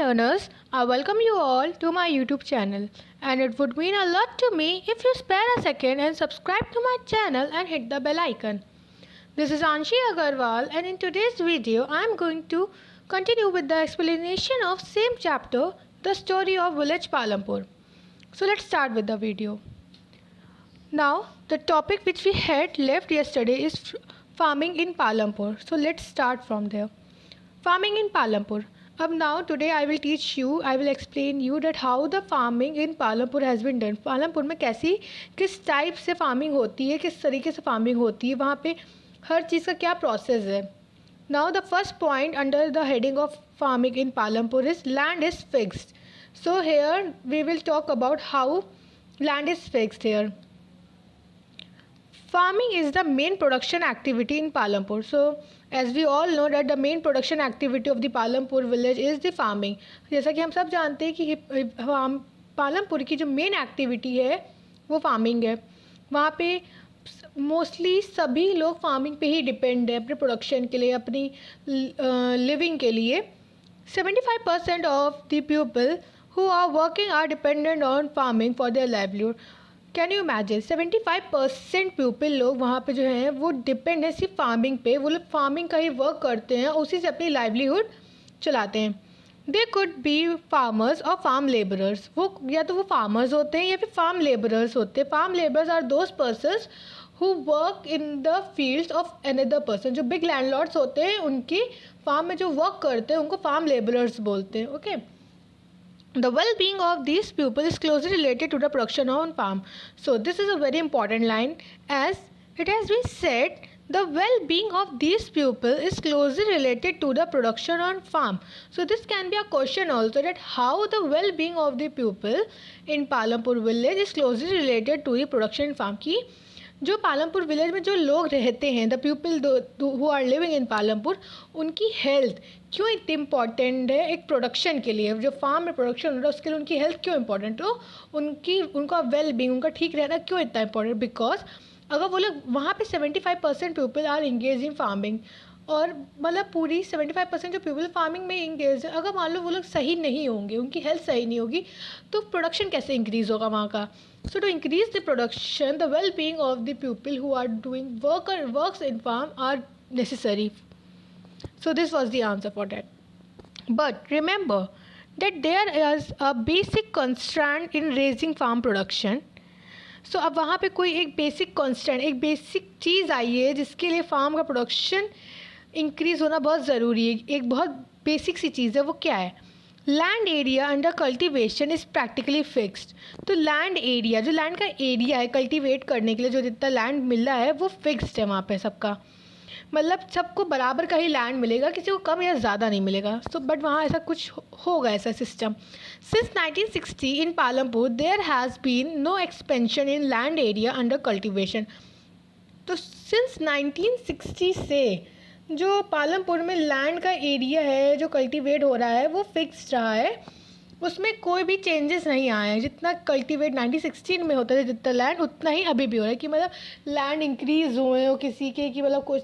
learners, I welcome you all to my YouTube channel, and it would mean a lot to me if you spare a second and subscribe to my channel and hit the bell icon. This is Anshi Agarwal, and in today's video I am going to continue with the explanation of same chapter, the story of village Palampur. So let's start with the video. Now the topic which we had left yesterday is farming in Palampur. So let's start from there. Farming in Palampur. Now today I will explain you that how the farming in Palampur has been done. Palampur में किस type से farming होती है, किस तरीके से farming होती है, वहाँ पे हर चीज़ का क्या प्रोसेस है. Now the first point under the heading of farming in Palampur is land is fixed. So here we will talk about how land is fixed here. Farming is the main production activity in Palampur. So as we all know that the main production activity of the Palampur village is the farming. जैसा कि हम सब जानते हैं कि पालमपुर की जो main activity है वो फार्मिंग है. वहाँ पे मोस्टली सभी लोग फार्मिंग पे ही डिपेंड है अपने प्रोडक्शन के लिए, अपनी लिविंग के लिए. 75% of the people who are working are dependent on farming for their livelihood. Can you imagine 75% people लोग वहाँ पे जो हैं वो डिपेंड है सिर्फ फार्मिंग पे. वो लोग फार्मिंग का ही वर्क करते हैं, उसी से अपनी लाइवलीहुड चलाते हैं. दे कुड बी फार्मर्स और फार्म लेबरर्स. वो या तो वो फार्मर्स होते हैं या फिर फार्म लेबरर्स होते हैं. Farm labourers are those persons who work in the fields of another person. जो बिग लैंडलॉर्ड्स होते हैं उनकी फार्म में जो वर्क करते हैं उनको फार्म लेबरर्स बोलते हैं. Okay. The well-being of these people is closely related to the production on farm. So this is a very important line, as it has been said the well-being of these people is closely related to the production on farm. So this can be a question also, that how the well-being of the people in Palampur village is closely related to the production farm. की जो Palampur village में जो लोग रहते हैं, the people who are living in Palampur, उनकी health क्यों इतनी इम्पॉर्टेंट है एक प्रोडक्शन के लिए. जो फार्म में प्रोडक्शन हो रहा है उसके लिए उनकी हेल्थ क्यों इम्पॉर्टेंट हो, उनका वेल बींग, उनका ठीक रहना क्यों इतना इम्पॉर्टेंट. बिकॉज अगर वो लोग वहाँ पे 75% people are engage in farming, और मतलब पूरी 75% जो पीपल फार्मिंग में इंगेज है, अगर मान लो वो लोग सही नहीं होंगे, उनकी हेल्थ सही नहीं होगी, तो प्रोडक्शन कैसे इंक्रीज़ होगा वहाँ का. So to increase the production the well being of the people who are doing works in farm are necessary. So this was the answer for that. But remember that there is a basic constraint in raising farm production. सो अब वहाँ पे कोई एक basic constant, एक basic चीज़ आई है जिसके लिए farm का प्रोडक्शन इंक्रीज़ होना बहुत ज़रूरी है. एक बहुत बेसिक सी चीज़ है. वो क्या है? Land area under cultivation is practically fixed. तो लैंड एरिया, जो लैंड का एरिया है कल्टीवेट करने के लिए, जो जितना लैंड मिल रहा है वो फिक्स्ड है वहाँ पे सबका. मतलब सबको बराबर का ही लैंड मिलेगा, किसी को कम या ज़्यादा नहीं मिलेगा. सो बट वहाँ ऐसा कुछ होगा, ऐसा system. Since 1960 in Palampur there has been no expansion in land area under cultivation. तो सिंस 1960 से जो पालमपुर में लैंड का एरिया है जो कल्टीवेट हो रहा है वो फिक्स्ड रहा है, उसमें कोई भी चेंजेस नहीं आए हैं. जितना कल्टीवेट 1916 में होता था जितना लैंड, उतना ही अभी भी हो रहा है. कि मतलब लैंड इंक्रीज़ हुए हो किसी के, कि मतलब कोई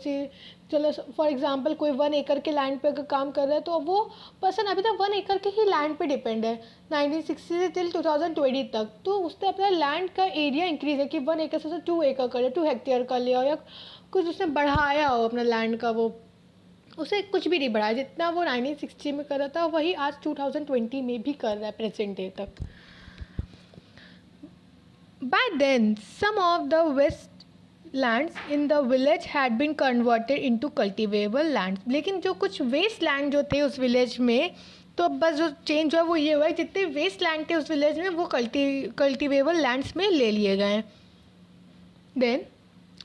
चलो फॉर एग्जांपल कोई 1 एकड़ के लैंड पे अगर काम कर रहा है तो वो पर्सन अभी तक 1 एकड़ के ही लैंड पे डिपेंड है 1960 से टिल 2020 तक. तो उसने अपना लैंड का एरिया इंक्रीज़ है कि 1 एकड़ से 2 एकड़ कर लिया, 2 हेक्टेयर कर लिया, या कुछ उसने बढ़ाया हो अपना लैंड का. वो उसे कुछ भी नहीं बढ़ाया. जितना वो 1960 में कर रहा था वही आज 2020 में भी कर रहा है प्रेजेंट डे तक. By then some of the waste lands in the village had been converted into cultivable lands. लेकिन जो कुछ वेस्ट लैंड जो थे उस विलेज में, तो अब बस जो चेंज हुआ वो ये हुआ है जितने वेस्ट लैंड थे उस विलेज में वो कल्टिवेबल लैंड्स में ले लिए गए. Then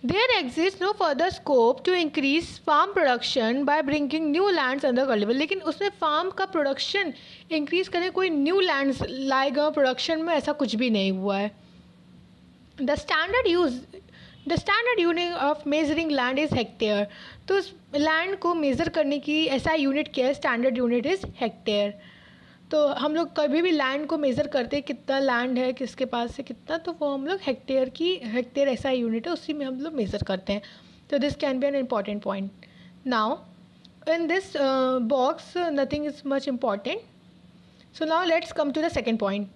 there exists no further scope to increase farm production by bringing new lands under cultivation. लेकिन उसमें फार्म का प्रोडक्शन इंक्रीज करने कोई न्यू लैंड्स लाएगा प्रोडक्शन में, ऐसा कुछ भी नहीं हुआ है. The standard unit of measuring land is hectare. तो उस लैंड को मेज़र करने की ऐसा यूनिट क्या है? Standard unit is hectare. तो हम लोग कभी भी लैंड को मेज़र करते हैं कितना लैंड है किसके पास से कितना, तो वो हम लोग हेक्टेयर ऐसा यूनिट है, उसी में हम लोग मेज़र करते हैं. तो this can be an important point. Now in this box nothing is much important. So now let's come to the second point.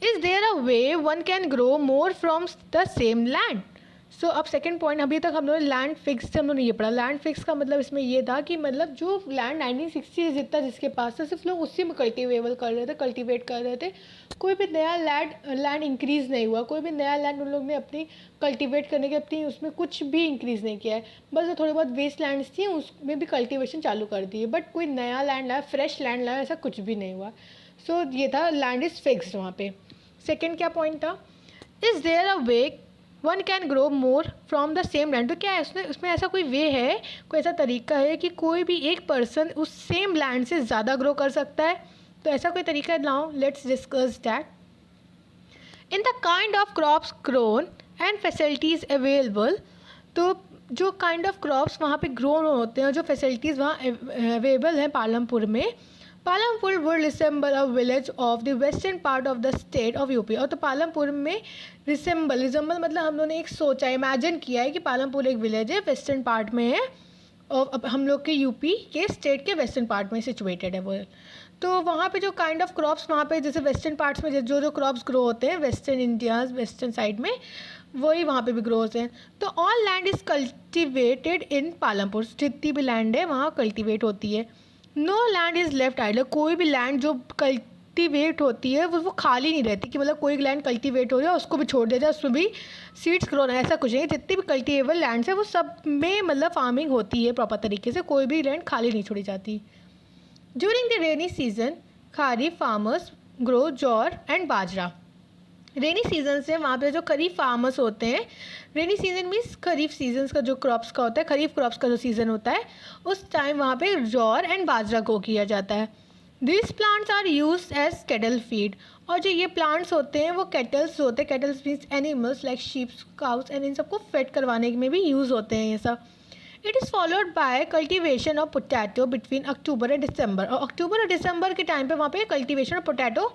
Is there a way one can grow more from the same land? सो अब second point, अभी तक हम लोग land fix से हम लोग ने ये पढ़ा. लैंड फिक्स का मतलब इसमें ये था कि मतलब जो लैंड 1960 जितना जिसके पास था सिर्फ लोग उसी में कल्टिवेट कर रहे थे. कोई भी नया लैंड इंक्रीज़ नहीं हुआ. कोई भी नया लैंड उन लोग ने अपनी कल्टिवेट करने के अपनी उसमें कुछ भी इंक्रीज़ नहीं किया है. बस जो थोड़ी बहुत वेस्ट लैंड्स थी उसमें भी कल्टिवेशन चालू कर दी है, बट कोई नया लैंड लाया, फ्रेश लैंड लाया, ऐसा कुछ भी नहीं हुआ. सो ये था लैंड इज़ फिक्स्ड वहाँ पे. सेकेंड क्या पॉइंट था? Is there a way one can grow more from the same land. तो क्या है उसमें ऐसा कोई वे है, कोई ऐसा तरीका है कि कोई भी एक पर्सन उस सेम लैंड से ज़्यादा ग्रो कर सकता है? तो ऐसा कोई तरीका है. Now let's discuss that. In the kind of crops grown and facilities available. तो जो काइंड ऑफ क्रॉप्स वहाँ पे ग्रोन होते हैं, जो फैसिलिटीज़ वहाँ अवेलेबल हैं पालमपुर में, Palampur would resemble a village of the western part of the state of UP. और तो पालमपुर में रिसेंबल मतलब हम लोगों ने एक सोचा, इमेजिन किया है कि पालमपुर एक विलेज है, वेस्टर्न पार्ट में है और हम लोग के यूपी के स्टेट के वेस्टर्न पार्ट में सिचुएटेड है वो. तो वहाँ पे जो काइंड ऑफ क्रॉप्स वहाँ पे जैसे वेस्टर्न पार्ट्स में जो क्रॉप्स ग्रो होते हैं वेस्टर्न इंडिया वेस्टर्न साइड में, वही वहाँ पे भी ग्रो होते हैं. तो all land is cultivated in Palampur. जितनी भी लैंड है वहाँ कल्टिवेट होती है. No land is left idle. कोई भी लैंड जो कल्टिवेट होती है वो खाली नहीं रहती कि मतलब कोई लैंड कल्टिवेट हो रहा है उसको भी छोड़ दिया जाए, उसमें भी सीड्स ग्रो ना, ऐसा कुछ नहीं. जितनी भी कल्टिवेबल लैंड्स है वो सब में मतलब फार्मिंग होती है प्रॉपर तरीके से, कोई भी लैंड खाली नहीं छोड़ी जाती. During the rainy season kharif farmers grow जौर एंड बाजरा. रेनी सीजन से वहाँ पे जो खरीफ फार्मर्स होते हैं, रेनी सीजन मीन्स खरीफ सीजन्स का जो क्रॉप्स का होता है, खरीफ क्रॉप्स का जो सीज़न होता है उस टाइम वहाँ पे जौर एंड बाजरा को किया जाता है. This plants are use as cattle feed. और जो ये प्लांट्स होते हैं वो कैटल्स होते हैं. Kettles means animals like sheeps, cows and in सबको फेड करवाने में भी यूज़ होते हैं ये सब. It is followed by cultivation of potato between October and December. और अक्टूबर और दिसंबर के टाइम पे वहाँ पे कल्टिवेशन ऑफ पोटैटो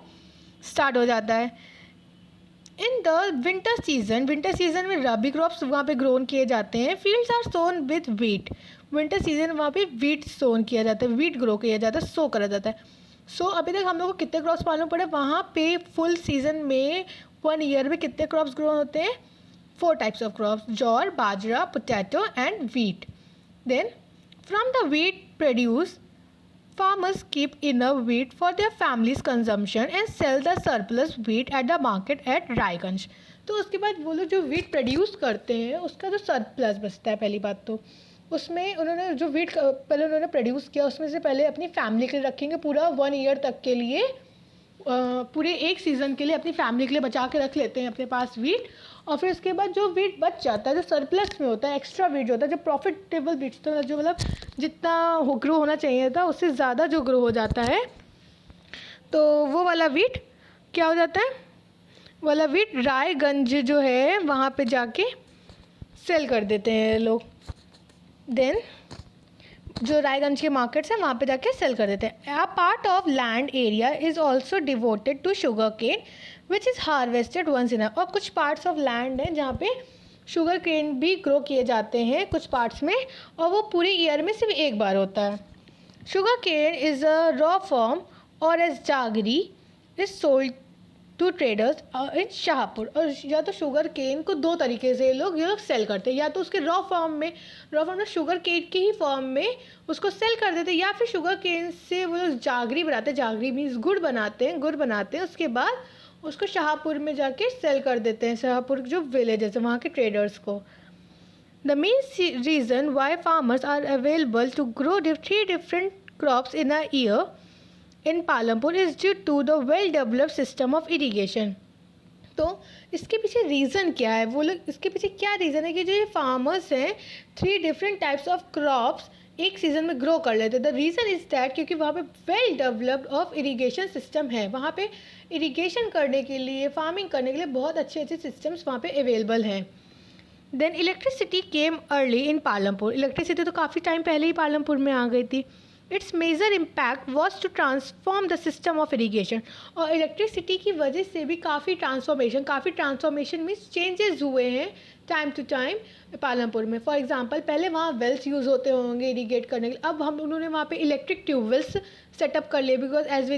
स्टार्ट हो जाता है. इन द विंटर सीजन में रबी क्रॉप्स वहाँ पे ग्रोन किए जाते हैं. Fields are sown with wheat. Winter season में वहाँ पे वीट सोन किया जाता है, वीट ग्रो किया जाता है, सो करा जाता है. सो अभी तक हम लोग को कितने क्रॉप्स मालूम पड़े वहाँ पे फुल सीजन में 1 ईयर में कितने क्रॉप्स ग्रो होते हैं? 4 types of crops, jowar, bajra, potato and wheat. Then from the wheat produce farmers keep enough wheat for their family's consumption and sell the surplus wheat at the market at Raiganj. तो उसके बाद वो लोग जो वीट प्रोड्यूस करते हैं उसका जो सरप्लस बचता है, पहली बात तो उसमें उन्होंने जो वीट पहले उन्होंने प्रोड्यूस किया उसमें से पहले अपनी फैमिली के लिए रखेंगे पूरा 1 ईयर तक के लिए, पूरे एक सीज़न के लिए अपनी फैमिली के लिए बचा के रख लेते हैं अपने पास वीट. और फिर उसके बाद जो वीट बच जाता है, जो सरप्लस में होता है, एक्स्ट्रा वीट जो होता है, जो प्रॉफिटेबल वीट तो जो मतलब जितना ग्रो होना चाहिए था उससे ज़्यादा जो ग्रो हो जाता है, तो वो वाला वीट क्या हो जाता है, वाला वीट रायगंज जो है वहाँ पे जाके सेल कर देते हैं लोग. देन जो रायगंज के मार्केट्स हैं वहाँ पे जाके सेल कर देते हैं. A part of land area is also devoted to sugar cane which is harvested once in. और कुछ पार्ट्स ऑफ लैंड हैं जहाँ पे शुगर केन भी ग्रो किए जाते हैं कुछ पार्ट्स में, और वो पूरे ईयर में सिर्फ एक बार होता है. Sugarcane is a raw form और as jaggery is sold to traders in Shahpur. और या तो शुगर केन को 2 तरीके से ये लोग सेल करते हैं, या तो उसके रॉ फॉर्म में शुगर केन की ही फॉर्म में उसको सेल कर देते हैं, या फिर शुगर केन से वो लोग जागरी बनाते हैं. जागरी मीन्स गुड़ बनाते हैं उसके बाद उसको शाहपुर में जाके सेल कर देते हैं, शाहपुर जो विलेजेस है वहाँ के ट्रेडर्स को. The main reason why farmers are available to grow 3 different crops in a year in Palampur is due to the well developed system of irrigation. तो इसके पीछे रीज़न क्या है, वो लोग इसके पीछे क्या रीज़न है कि जो ये फार्मर्स हैं 3 डिफरेंट टाइप्स ऑफ क्रॉप्स एक सीज़न में ग्रो कर लेते हैं. द रीज़न इज़ दैट क्योंकि वहाँ पे well developed of irrigation system है, वहाँ पे इरीगेशन करने के लिए, फार्मिंग करने के लिए बहुत अच्छे सिस्टम्स वहाँ पे अवेलेबल हैं. Then electricity came early in Palampur. Electricity तो काफ़ी टाइम पहले ही पालमपुर में आ गई थी. Its major impact was to transform the system of irrigation. और इलेक्ट्रिसिटी की वजह से भी काफ़ी ट्रांसफॉर्मेशन मीन्स चेंजेस हुए हैं टाइम टू टाइम पालमपुर में। फॉर एग्जांपल पहले वहाँ वेल्स यूज़ होते होंगे इरीगेट करने के लिए, अब उन्होंने वहाँ पे इलेक्ट्रिक ट्यूबवेल्स सेटअप कर लिए, because as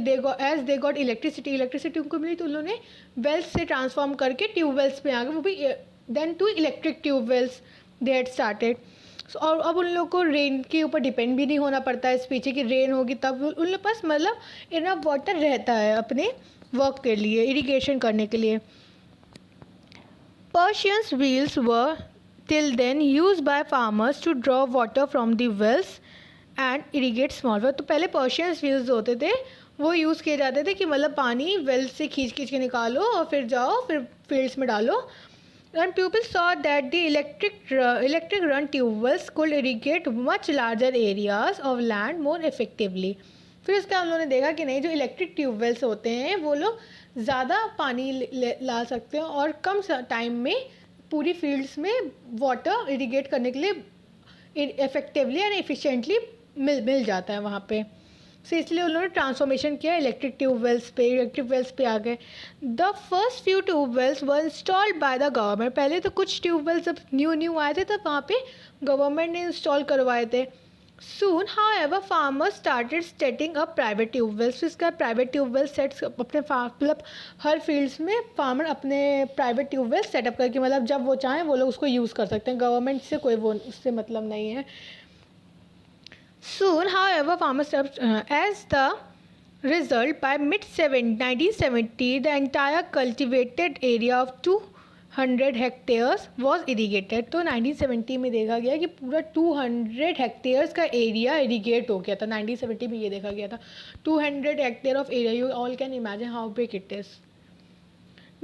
they got electricity उनको मिली, तो उन्होंने वेल्स से ट्रांसफॉर्म करके ट्यूबवेल्स पे आ गए, वो भी then to electric tubewells they had started. और अब उन लोगों को रेन के ऊपर डिपेंड भी नहीं होना पड़ता है, इस पीछे की रेन होगी तब उन लोग पास मतलब इनफ वाटर रहता है अपने वर्क के लिए, इरिगेशन करने के लिए। Persians wheels were till then used by farmers to draw water from the wells and irrigate small wells। तो पहले पर्शियंस व्हील्स होते थे, वो यूज़ किए जाते थे कि मतलब पानी वेल से खींच के निकालो और फिर जाओ फिर फील्ड्स में डालो। And people saw that the electric run tubewells could irrigate much larger areas of land more effectively। फिर उसके हम लोगों ने देखा कि नहीं, जो इलेक्ट्रिक ट्यूबवेल्स होते हैं वो लोग ज़्यादा पानी ला सकते हैं और कम टाइम में पूरी फील्ड्स में वाटर इरिगेट करने के लिए इफ़ेक्टिवली एंड एफिशिएंटली मिल जाता है वहाँ पे। सो इसलिए उन्होंने ट्रांसफॉर्मेशन किया इलेक्ट्रिक वेल्स पे आ गए। The first few tube wells were installed by the government. पहले तो कुछ ट्यूबवेल्स जब न्यू आए थे तब वहाँ पे गवर्नमेंट ने इंस्टॉल करवाए थे। Soon however farmers started setting up private tubewells. इसका प्राइवेट ट्यूबवेल सेट्स अपने मतलब हर फील्ड्स में फार्मर अपने प्राइवेट ट्यूबवेल सेटअप करके मतलब जब वो चाहें वो लोग उसको यूज़ कर सकते हैं, गवर्नमेंट से कोई वो उससे मतलब नहीं है। Soon, however, farmers as the result, by mid-1970, the entire cultivated area of 200 hectares was irrigated। तो 1970 में देखा गया कि पूरा 200 हेक्टेयर्स का एरिया इरीगेट हो गया था। 1970 में ये देखा गया था 200 hectare of area. You all can imagine how big it is.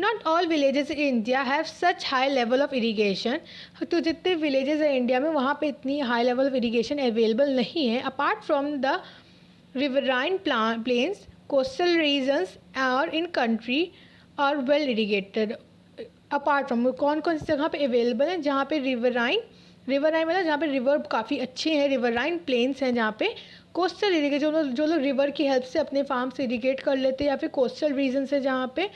Not all villages in India have such high level of irrigation. तो जितने विलेजेस हैं इंडिया में वहाँ पे इतनी high level of irrigation available नहीं है। Apart from the riverine plains, coastal regions और in country are well irrigated. Apart from कौन कौन सी जगह पे अवेलेबल है, जहाँ पे रिवराइन मतलब जहाँ पे रिवर काफ़ी अच्छे हैं, रिवराइन प्लेन्स हैं, जहाँ पे कोस्टल इरीगेशन जो लोग रिवर की हेल्प से अपने फार्म से इरीगेट कर लेते हैं, या फिर कोस्टल रीजन है जहाँ पे,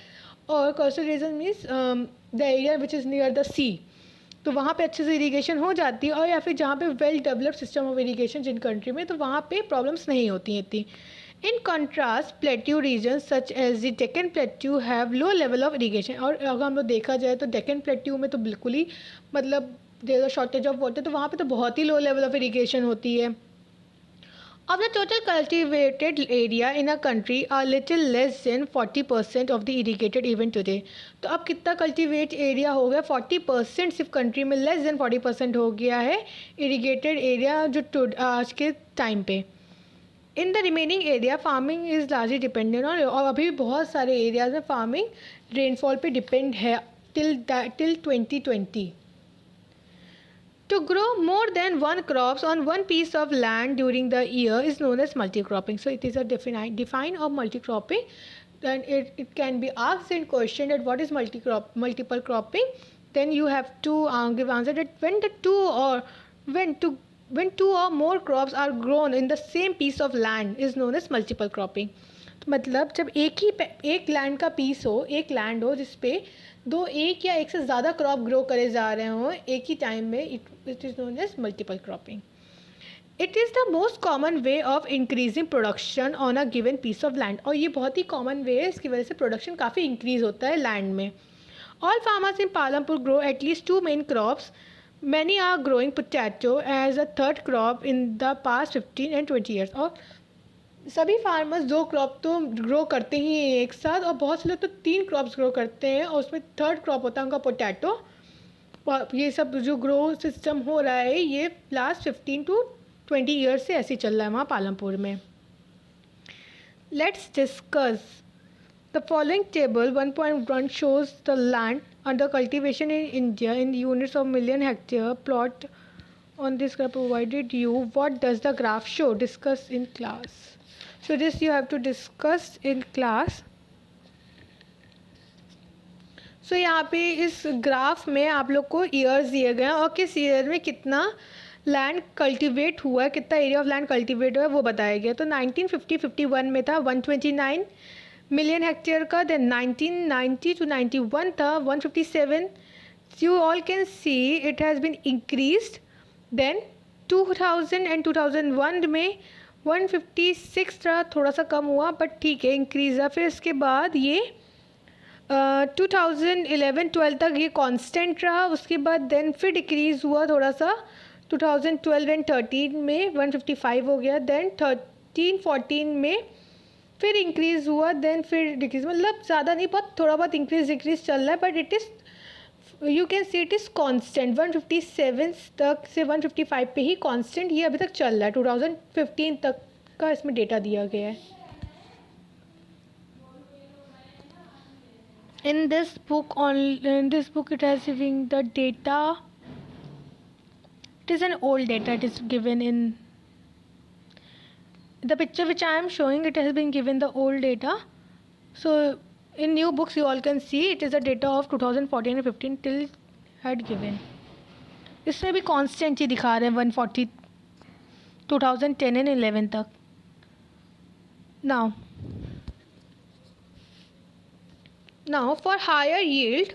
और coastal region means the area which is near the sea, तो वहाँ पे अच्छे से इरीगेशन हो जाती है। और या फिर जहाँ पे well developed system of irrigation जिन कंट्री में, तो वहाँ पे प्रॉब्लम्स नहीं होती हैं इतनी। In contrast plateau region such as the Deccan plateau have low level of irrigation. और अगर हम लोग देखा जाए तो डेक्कन प्लेट्यू में तो बिल्कुल ही मतलब there is shortage of water, तो वहाँ पे तो बहुत ही लो लेवल ऑफ इरीगेशन होती है। Of the total cultivated area in a country, a little less than 40% of the irrigated even today। तो अब कितना कल्टिवेट एरिया हो गया, 40% सिर्फ कंट्री में, लेस देन 40% हो गया है इरीगेटेड एरिया जो आज के टाइम पे। In the remaining area farming is largely dependent on, और अभी भी बहुत सारे एरियाज में फार्मिंग रेनफॉल पे डिपेंड है till 2020। To grow more than one crops on one piece of land during the year is known as multi-cropping। So it is a define of multi-cropping. Then it can be asked in question that what is multiple cropping. Then you have to give answer that when two or more crops are grown in the same piece of land is known as multiple cropping। तो मतलब जब एक land का piece हो, एक land हो जिसपे एक या एक से ज़्यादा क्रॉप ग्रो करे जा रहे हों एक ही टाइम में, it is known as multiple cropping. It is the most common way of increasing production on a given piece of land. और ये बहुत ही कॉमन वे है, इसकी वजह से प्रोडक्शन काफ़ी इंक्रीज होता है लैंड में। All farmers in Palampur grow at least 2 main crops. Many are growing potato as a third crop in the past 15 and 20 years. और सभी फार्मर्स 2 क्रॉप तो ग्रो करते ही हैं एक साथ, और बहुत से लोग तो 3 क्रॉप्स ग्रो करते हैं, और उसमें थर्ड क्रॉप होता है उनका पोटैटो। ये सब जो ग्रो सिस्टम हो रहा है ये लास्ट 15 to 20 ईयर्स से ऐसे चल रहा है वहाँ पालमपुर में। Let's discuss the following table. 1.1 shows the land under cultivation in India in units of million hectare plot on this graph provided you. What does the graph show? Discuss in class. So this you have to discuss in class. So यहाँ पे इस graph में आप लोग को years दिए गए हैं और किस ईयर में कितना लैंड कल्टीवेट हुआ है, कितना एरिया ऑफ लैंड कल्टीवेट हुआ है वो बताया गया। तो 1950-51 में था 129 मिलियन हेक्टेयर का, देन 1990 to 91 था 157। You all can see it has been increased. Then 2000 and 2001 में 156 था, थोड़ा सा कम हुआ बट ठीक है, इंक्रीज़ है। फिर इसके बाद ये 2011-12 तक ये कांस्टेंट रहा, उसके बाद देन फिर डिक्रीज़ हुआ थोड़ा सा 2012 एंड 13 में 155 हो गया, देन 13-14 में फिर इंक्रीज़ हुआ, देन फिर डिक्रीज़, मतलब ज़्यादा नहीं, बहुत थोड़ा बहुत इंक्रीज़ डिक्रीज़ चल रहा है, but it is you can see it is constant 157 तक से 155 पे ही कांस्टेंट ये अभी तक चल रहा है। 2015 तक का इसमें डेटा दिया गया है। In this book it has giving the data. It is an old data. It is given in the picture which I am showing. It has been given the old data. So in new books you all can see it is the data of 2014 and 15 till had given. इसमें भी constant ही दिखा रहे हैं 140 2010 and 11 तक. Now for higher yield,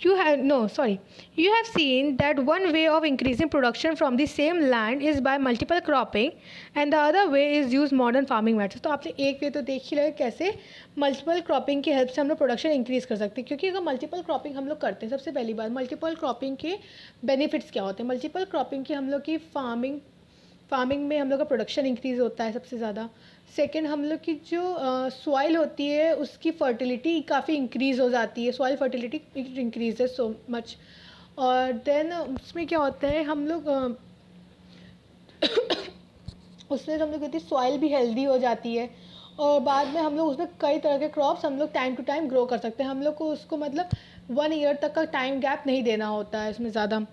you have seen that one way of increasing production from the same land is by multiple cropping and the other way is use modern farming methods। तो आपने एक वे तो देख ही रहे कैसे multiple cropping की help से हम लोग प्रोडक्शन इंक्रीज़ कर सकते हैं। क्योंकि अगर मल्टीपल क्रॉपिंग हम लोग करते हैं, सबसे पहली बात मल्टीपल क्रॉपिंग के बेनिफिट्स क्या होते हैं। मल्टीपल क्रॉपिंग की हम लोग की फार्मिंग में हम लोग का प्रोडक्शन इंक्रीज़ होता है सबसे ज़्यादा। सेकंड, हम लोग की जो सॉइल होती है उसकी फर्टिलिटी काफ़ी इंक्रीज़ हो जाती है, सॉइल फर्टिलिटी इंक्रीज है सो मच। और देन उसमें क्या होता है, हम लोग उसमें हम लोग कहते हैं सॉइल भी हेल्दी हो जाती है और बाद में हम लोग उसमें कई तरह के क्रॉप्स हम लोग टाइम टू टाइम ग्रो कर सकते हैं। हम लोग को उसको मतलब 1 ईयर तक का टाइम गैप नहीं देना होता है उसमें ज़्यादा।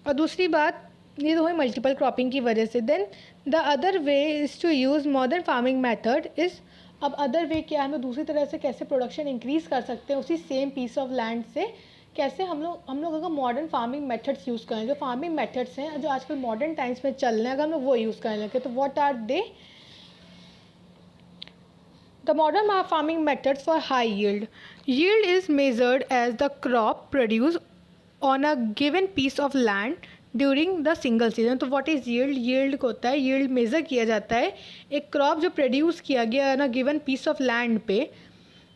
और दूसरी बात ये तो हुई मल्टीपल क्रॉपिंग की वजह से। Then the other way is to use modern farming method is, अब अदर वे क्या है, हम लोग दूसरी तरह से कैसे प्रोडक्शन इंक्रीज़ कर सकते हैं उसी सेम पीस ऑफ लैंड से। कैसे हम लोग अगर मॉडर्न फार्मिंग मेथड्स यूज़ करें, जो फार्मिंग मेथड्स हैं जो आजकल मॉडर्न टाइम्स में चल रहे हैं, अगर हम लोग वो यूज़ करने लगे तो what are they? The modern farming methods for high yield. Yield is measured as the crop produced on a given piece of land during the single season। तो what is yield? Yield को होता है, yield measure किया जाता है एक crop जो produce किया गया है ना गिवन पीस ऑफ लैंड पे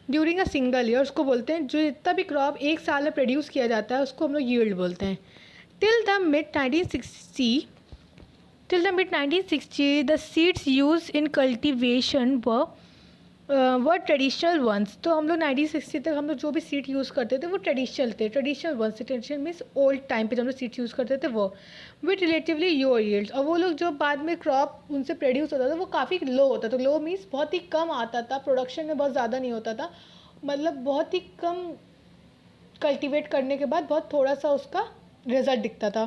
ड्यूरिंग अ सिंगल ईयर, उसको बोलते हैं। जो जितना भी क्रॉप एक साल में प्रोड्यूस किया जाता है उसको हम लोग yield बोलते हैं। Till the mid 1960 the seeds use in cultivation were traditional ones. तो हम लोग 1960 तक हम लोग जो भी सीड यूज़ करते थे वो ट्रेडिशनल थे, ट्रेडिशनल वंस थे। ट्रेडिशनल मीन्स ओल्ड टाइम पे जब हम लोग सीड्स यूज़ करते थे वो विथ रिलेटिवली लो यील्ड्स। और वो लोग जो बाद में क्रॉप उनसे प्रोड्यूस होता था वो काफ़ी लो होता था। लो मीन्स बहुत ही कम आता था, प्रोडक्शन में बहुत ज़्यादा नहीं होता था, मतलब बहुत ही कम कल्टिवेट करने के बाद बहुत थोड़ा सा उसका रिजल्ट दिखता था।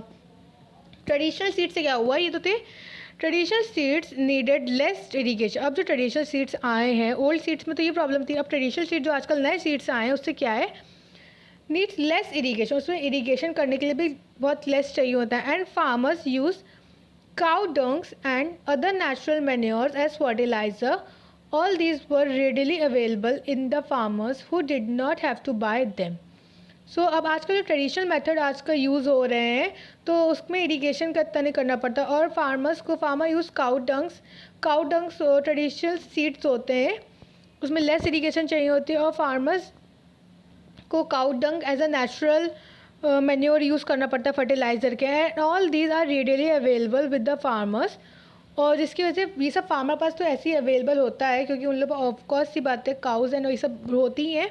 ट्रेडिशनल सीड से क्या हुआ, ये तो थे traditional seeds needed less irrigation. अब जो ट्रेडिशनल सीड्स आए हैं, ओल्ड सीड्स में तो ये प्रॉब्लम थी, अब ट्रेडिशनल सीड जो आजकल नए सीड्स आए हैं उससे क्या है, नीड्स लेस इरीगेशन। उसमें इरीगेशन करने के लिए भी बहुत लेस चाहिए होता है। And farmers use cow dungs and other natural manures as fertiliser. All these were readily available in the farmers who did not have to buy them. So अब आजकल जो ट्रेडिशनल मेथड आजकल यूज़ हो रहे हैं तो उसमें इरीगेशन का इतना नहीं करना पड़ता। और farmer use cow dungs traditional seeds होते हैं, उसमें लेस इरीगेशन चाहिए होती है और फार्मर्स को cow dung as a natural manure use करना पड़ता है फर्टिलाइज़र के। And all these are readily available with the farmers. और जिसकी वजह से ये सब फार्मर पास तो ऐसे ही अवेलेबल होता है क्योंकि उन लोग ऑफकोर्स सी बात है काउज एंड ये सब होती हैं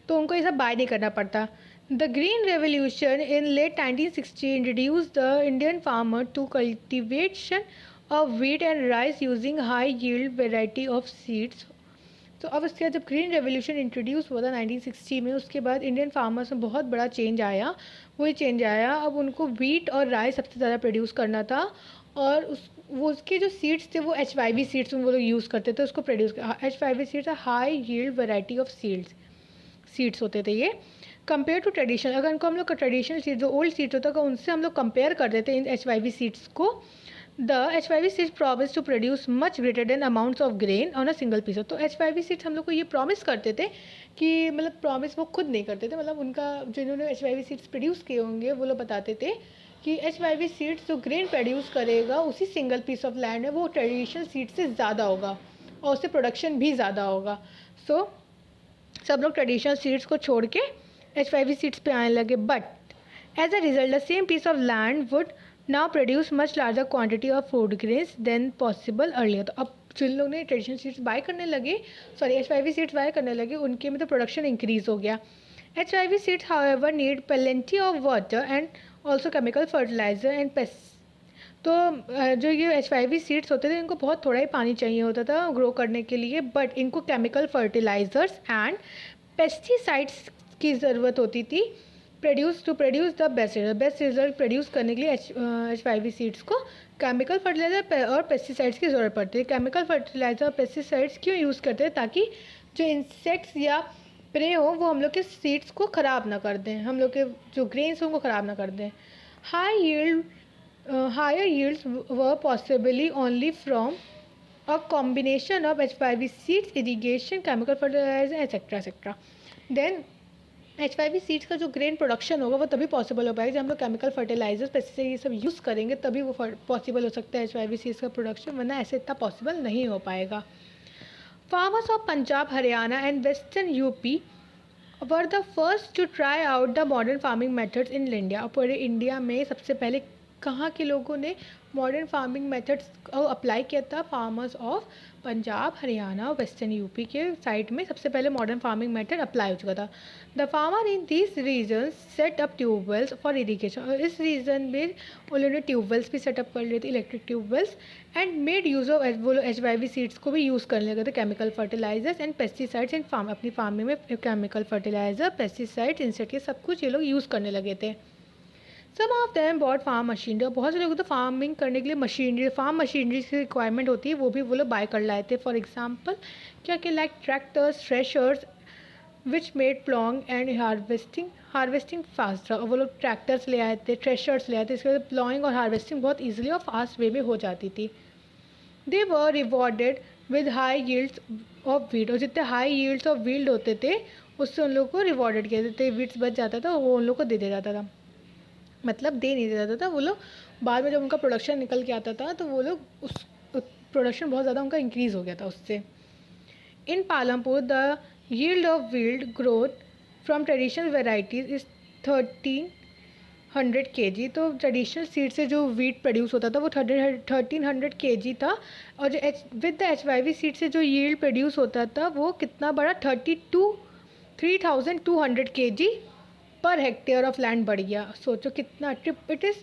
तो उनको ये सब बाय नहीं करना पड़ता। The green revolution in late 1960 introduce the Indian farmer to cultivation of wheat and rice using high yield variety of seeds. तो अब उसके बाद जब ग्रीन रेवोल्यूशन इंट्रोड्यूस हुआ था 1960 में, उसके बाद इंडियन फार्मर्स में बहुत बड़ा चेंज आया। वही चेंज आया, अब उनको व्हीट और राइस सबसे ज़्यादा प्रोड्यूस करना था और उसके जो सीड्स थे वो HYV सीड्स वो लोग यूज़ करते थे उसको produce. HYV seeds high yield variety of seeds होते थे ये। कंपेयर टू ट्रेडिशनल, अगर इनको हम लोग ट्रेडिशनल सीड जो ओल्ड सीड्स होता है उनसे हम लोग कंपेयर कर देते हैं इन HYV सीड्स को, the HYV seeds promise to produce much greater than amounts of grain on a single piece. तो HYV सीड्स हम लोग को ये प्रॉमिस करते थे कि मतलब प्रॉमिस वो खुद नहीं करते थे, मतलब उनका जिन्होंने HYV सीड्स प्रोड्यूस किए होंगे वो लोग बताते थे कि HYV सीड्स जो ग्रेन प्रोड्यूस करेगा उसी सिंगल पीस ऑफ लैंड है वो ट्रेडिशनल सीड से ज़्यादा होगा और उससे प्रोडक्शन भी ज़्यादा होगा। सो सब लोग ट्रेडिशनल सीड्स को छोड़ के HYV सीड्स पे आने लगे, but as a result the same piece of land would now produce much larger quantity of food grains than possible earlier. तो अब जिन लोग ने ट्रेडिशनल सीड्स बाय करने लगे, HYV सीड्स बाय करने लगे, उनके में तो प्रोडक्शन इंक्रीज हो गया। HYV seeds however need plenty of water and also chemical fertiliser and pest. तो जो ये HYV सीड्स होते थे इनको बहुत थोड़ा ही पानी चाहिए होता था ग्रो करने के लिए, बट इनको केमिकल फर्टिलाइजर्स एंड पेस्टिसाइड्स की ज़रूरत होती थी to produce the best result produce करने के लिए HYV सीड्स को केमिकल फर्टिलाइजर और पेस्टिसाइड्स की ज़रूरत पड़ती है। केमिकल फर्टिलाइजर और पेस्टिसाइड्स क्यों यूज़ करते हैं? ताकि जो इंसेक्ट्स या प्रे हो वो हम लोग के सीड्स को ख़राब ना कर दें, हम लोग के जो ग्रेन्स हैं उनको ख़राब ना कर दें। Higher yields were possibly only from a combination of HYV seeds, irrigation, chemical fertilizer, etc. etc. Then HYV seeds का जो ग्रेन प्रोडक्शन होगा वो तभी पॉसिबल हो पाएगा जब हम लोग केमिकल फर्टिलाइजर्स पेस्टिसाइड ये सब यूज़ करेंगे, तभी वो पॉसिबल हो सकता है HYV सीड्स का प्रोडक्शन, वरना ऐसे इतना पॉसिबल नहीं हो पाएगा। Farmers of Punjab, Haryana and western UP were the first to try out the modern farming methods in India. और पूरे इंडिया में सबसे पहले कहाँ के लोगों ने मॉडर्न फार्मिंग मेथड्स को अप्लाई किया था? फार्मर्स ऑफ पंजाब, हरियाणा और वेस्टर्न यूपी के साइड में सबसे पहले मॉडर्न फार्मिंग मेथड अप्लाई हो चुका था। The farmer in these regions set up tubewells for irrigation. और इस रीजन में उन्होंने ट्यूबवेल्स भी सेटअप कर लिए थे, electric tube wells, and made use of वो लोग HYV सीड्स को भी यूज़ करने लगे थे, chemical fertilisers and pesticides in farm. अपनी फार्मिंग में केमिकल फर्टिलाइजर, पेस्टिसाइड्स, इंसेक्ट, सब कुछ ये लोग यूज़ करने लगे थे। Some of them bought farm machinery. और बहुत से लोग तो फार्मिंग करने के लिए मशीनरी, फार्म मशीनरी की रिक्वायरमेंट होती है, वो लोग बाय कर लाए थे। फॉर एग्जांपल क्या कि like tractors, threshers which made ploughing and harvesting fast. और वो लोग ट्रैक्टर्स ले आए थे, थ्रेशर्स ले आए थे, इसके बाद प्लॉइंग और हार्वेस्टिंग बहुत ईजिली और फास्ट वे में हो जाती थी। They were rewarded with high yields of wheat. और जितने हाई यील्ड्स ऑफ वील्ड होते थे उससे उन लोगों को रिवॉर्डेड किया जाता था, वीट्स बच जाता था वो उन लोग को दे दिया जाता था, मतलब दे नहीं दिया जाता था। वो लोग बाद में जब उनका प्रोडक्शन निकल के आता था तो वो लोग उस प्रोडक्शन बहुत ज़्यादा उनका इंक्रीज़ हो गया था उससे। In Palampur the yield of wheat growth from traditional varieties is 1300 kg। तो ट्रेडिशनल सीड से जो वीट प्रोड्यूस होता था वो 1300 kg था, और जो विद द HYV सीड से जो यील्ड प्रोड्यूस होता था वो कितना बड़ा, 3200 kg per hectare of land बढ़ गया। सोचो कितना, it is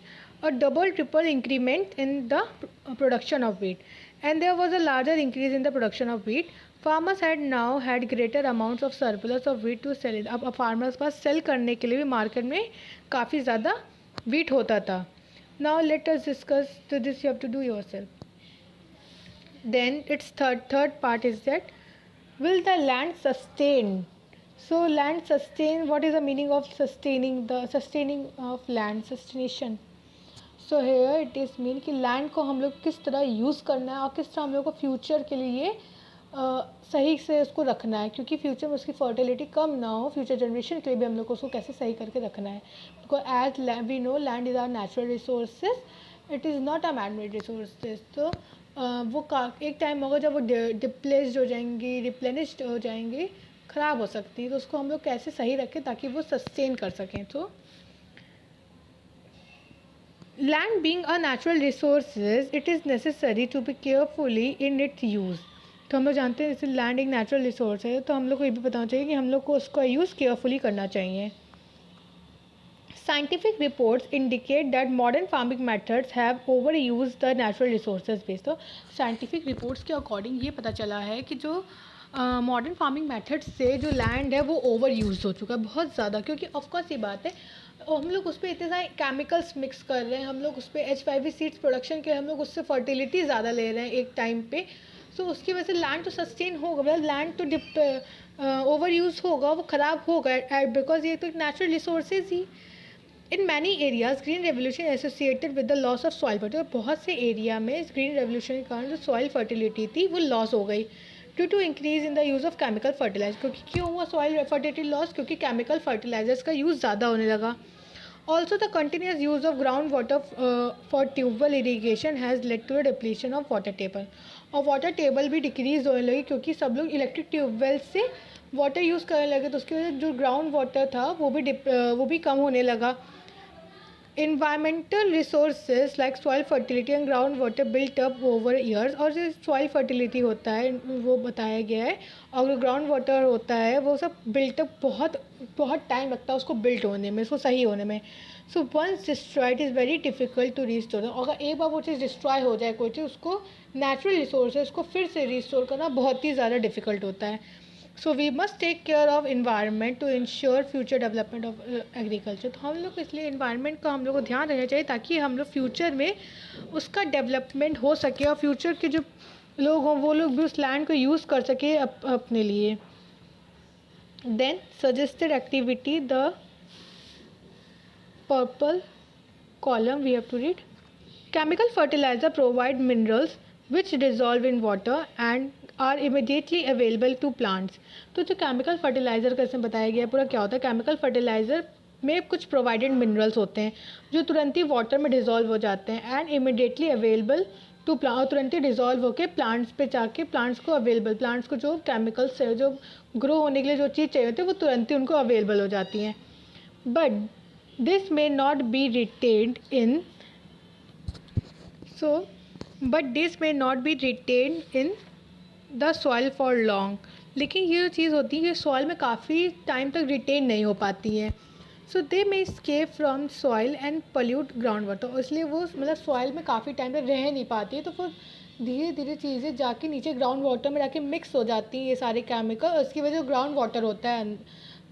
a double triple increment in the production of wheat, and there was a larger increase in the production of wheat. Farmers had now had greater amounts of surplus of wheat to sell. अब farmers के पास cell करने के लिए भी market में काफ़ी ज़्यादा वीट होता था। Now let us discuss this, you have to do yourself. Then it's third part is that will the land sustain? So land sustain, what is the meaning of sustaining? The sustaining of land, sustaination. So here it is mean कि land को हम लोग किस तरह use करना है और किस तरह हम लोग को फ्यूचर के लिए सही से उसको रखना है, क्योंकि फ्यूचर में उसकी फर्टिलिटी कम ना हो, फ्यूचर जनरेशन के लिए भी हम लोग को उसको कैसे सही करके रखना है। Because as we know land is are natural resources, it is not a man made resources. तो वो एक टाइम होगा जब वो डिप्लेस्ड हो जाएंगी, रिप्लेनिश्ड हो जाएंगी, ख़राब हो सकती है, तो उसको हम लोग कैसे सही रखें ताकि वो सस्टेन कर सकें। तो land being a natural resources it is necessary to be carefully in its use. तो हम लोग जानते हैं जैसे लैंड एक नेचुरल रिसोर्स है, तो हम लोग को ये भी बताना चाहिए कि हम लोग को उसका यूज़ केयरफुली करना चाहिए। Scientific reports indicate that modern farming methods have overused the natural resources base। तो scientific reports के अकॉर्डिंग ये पता चला है कि जो मॉडर्न फार्मिंग मेथड्स से जो लैंड है वो ओवर यूज हो चुका है बहुत ज़्यादा, क्योंकि ऑफकोर्स ये बात है हम लोग उस पर इतने सारे केमिकल्स मिक्स कर रहे हैं, हम लोग उस पर HYV सीड्स प्रोडक्शन के हम लोग उससे फर्टिलिटी ज़्यादा ले रहे हैं एक टाइम पे, सो उसकी वजह से लैंड तो सस्टेन होगा, मतलब लैंड तो ओवर यूज़ होगा, वो ख़राब होगा, बिकॉज ये तो एक natural resources he. In many areas green revolution associated with the loss of soil fertility, बहुत से एरिया में इस ग्रीन रेवोल्यूशन के कारण जो सॉइल फर्टिलिटी थी वो लॉस हो गई due to increase in the use of chemical fertilizer. क्योंकि क्यों हुआ सॉइल फर्टिलिटी लॉस? क्योंकि केमिकल फर्टिलाइजर्स का यूज़ ज़्यादा होने लगा। Also the continuous use of ground water for tubewell irrigation has led to the depletion of water table, और water table भी डिक्रीज होने लगी क्योंकि सब लोग इलेक्ट्रिक ट्यूबवेल से वाटर यूज़ करने लगे, तो उसकी वजह से जो ग्राउंड वाटर था वो भी कम होने लगा। Environmental resources like soil fertility and groundwater built up over years, और जो soil fertility होता है वो बताया गया है, और जो ग्राउंड वाटर होता है वो सब बिल्ट अप बहुत बहुत टाइम लगता है उसको बिल्ट होने में, उसको सही होने में। So once destroyed is very difficult to restore. अगर एक बार वो चीज़ डिस्ट्रॉय हो जाए कोई चीज़, उसको नेचुरल रिसोर्सेज को फिर से रिस्टोर करना बहुत ही ज़्यादा डिफ़िकल्ट होता है। So we must take care of environment to ensure future development of agriculture. तो हम लोग को इसलिए इन्वायरमेंट का हम लोग को ध्यान देना चाहिए ताकि हम लोग फ्यूचर में उसका डेवलपमेंट हो सके, और फ्यूचर के जो लोग हों वो लोग भी उस लैंड को यूज़ कर सके अपने लिए। Then suggested activity, the purple column we have to read. Chemical fertilizer provide minerals which dissolve in water and are immediately available to plants. तो जो केमिकल फर्टिलाइज़र का इसमें बताया गया है पूरा क्या होता है, केमिकल फर्टिलाइज़र में कुछ प्रोवाइडेड मिनरल्स होते हैं जो तुरंत ही वाटर में डिज़ोल्व हो जाते हैं and immediately available to plant, और तुरंत ही डिज़ोल्व होकर प्लांट्स पे जाके प्लांट्स को अवेलेबल, प्लांट्स को जो केमिकल्स से जो ग्रो होने के लिए जो चीज़ चाहिए होती है वो तुरंत ही उनको अवेलेबल हो जाती हैं। But this may not be retained in the soil for long। लेकिन ये जो चीज़ होती है ये सॉइल में काफ़ी टाइम तक रिटेन नहीं हो पाती है। सो दे मे escape from soil and pollute ground water, इसलिए वो मतलब सॉइल में काफ़ी टाइम तक रह नहीं पाती है, तो फिर धीरे धीरे चीज़ें जाके नीचे ग्राउंड वाटर में जाके मिक्स हो जाती हैं ये सारे केमिकल, उसकी वजह से ग्राउंड वाटर होता है,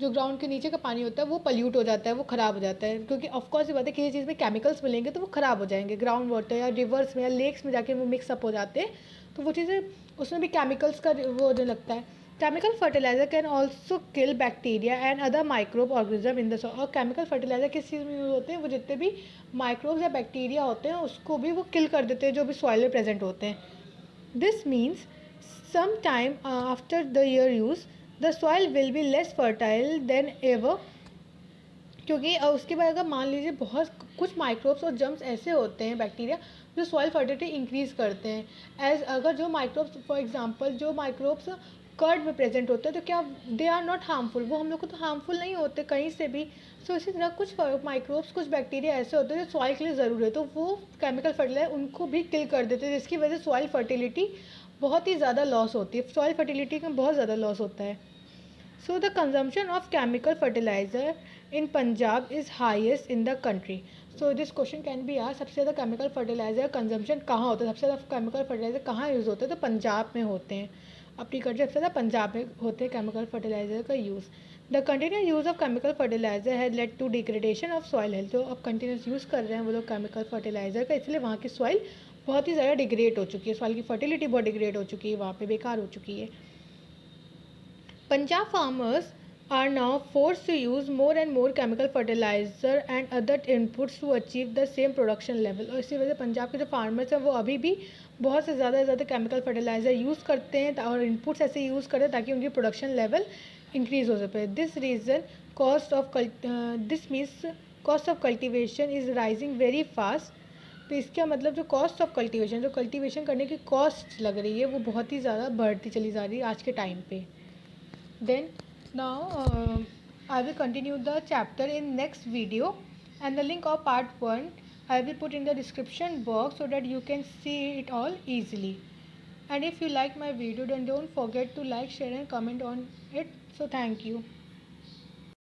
जो ग्राउंड के नीचे का पानी होता है वो पल्यूट हो जाता है, वो ख़राब हो जाता है, क्योंकि ऑफकोर्स ये बात है किसी चीज़ में केमिकल्स मिलेंगे तो वो ख़राब हो जाएंगे, ग्राउंड वाटर या रिवर्स में या लेक्स में जाके वो मिक्सअप हो जाते हैं, तो वो चीज़ें उसमें भी केमिकल्स का वो होने लगता है। Chemical fertilizer can also kill bacteria and other microbe organism in the soil. और केमिकल फर्टिलाइजर किस चीज़ में यूज़ होते हैं, वो जितने भी माइक्रोब्स या बैक्टीरिया होते हैं उसको भी वो किल कर देते हैं जो भी सॉइल में प्रेजेंट होते हैं। This means some time after the year use the soil will be less fertile than ever, क्योंकि उसके बाद अगर मान लीजिए बहुत कुछ माइक्रोब्स और जर्म्स ऐसे होते हैं बैक्टीरिया जो सॉइल फर्टिलिटी इंक्रीज़ करते हैं। एज अगर जो माइक्रोब्स फॉर एग्जांपल जो माइक्रोब्स कर्ड में प्रेजेंट होते हैं तो क्या दे आर नॉट हार्मफुल, वो हम लोग को तो हार्मफुल नहीं होते कहीं से भी। सो इसी तरह कुछ माइक्रोब्स कुछ बैक्टीरिया ऐसे होते हैं जो सॉइल के लिए ज़रूरी है, तो वो केमिकल फर्टिलाइजर उनको भी किल कर देते हैं, जिसकी वजह से सॉइल फर्टिलिटी बहुत ही ज़्यादा लॉस होती है, सॉइल फर्टिलिटी का बहुत ज़्यादा लॉस होता है। So the consumption of chemical fertiliser in Punjab is highest in the country. So this question can be asked, सबसे ज़्यादा केमिकल फर्टिलाइज़र कंजम्पशन कहाँ होता है, सबसे ज़्यादा केमिकल फर्टिलाइज़र कहाँ यूज़ होते हैं, तो पंजाब में होते हैं। अपनी कंट्री सबसे ज़्यादा पंजाब में होते हैं केमिकल फर्टिलाइज़र का use. The continuous use of chemical fertilizer has led to degradation of soil health. जो अब कंटिन्यूस यूज़ कर रहे हैं वो लोग केमिकल फर्टिलाइज़र का, इसलिए वहाँ की सॉइल बहुत ही ज़्यादा डिग्रेड हो चुकी है, सॉइल की फर्टिलिटी बहुत डिग्रेड हो चुकी है, वहाँ पे बेकार हो चुकी है। Punjab farmers are now forced to use more and more chemical fertilizer and other inputs to achieve the same production level। और इसी वजह से पंजाब के जो फार्मर्स हैं वो अभी भी बहुत से ज़्यादा केमिकल फर्टिलाइज़र यूज़ करते हैं और इनपुट्स ऐसे यूज़ करते हैं ताकि उनकी प्रोडक्शन लेवल इंक्रीज़ हो सके। This reason this means cost of cultivation is rising very fast. तो इसका मतलब जो कॉस्ट ऑफ कल्टिवेशन, जो कल्टिवेशन करने की कॉस्ट लग रही है वो बहुत ही ज़्यादा बढ़ती चली जा रही है आज के टाइम पे। Then now I will continue the chapter in next video, and the link of part 1 I will put in the description box so that you can see it all easily. And if you like my video then don't forget to like, share and comment on it. So thank you.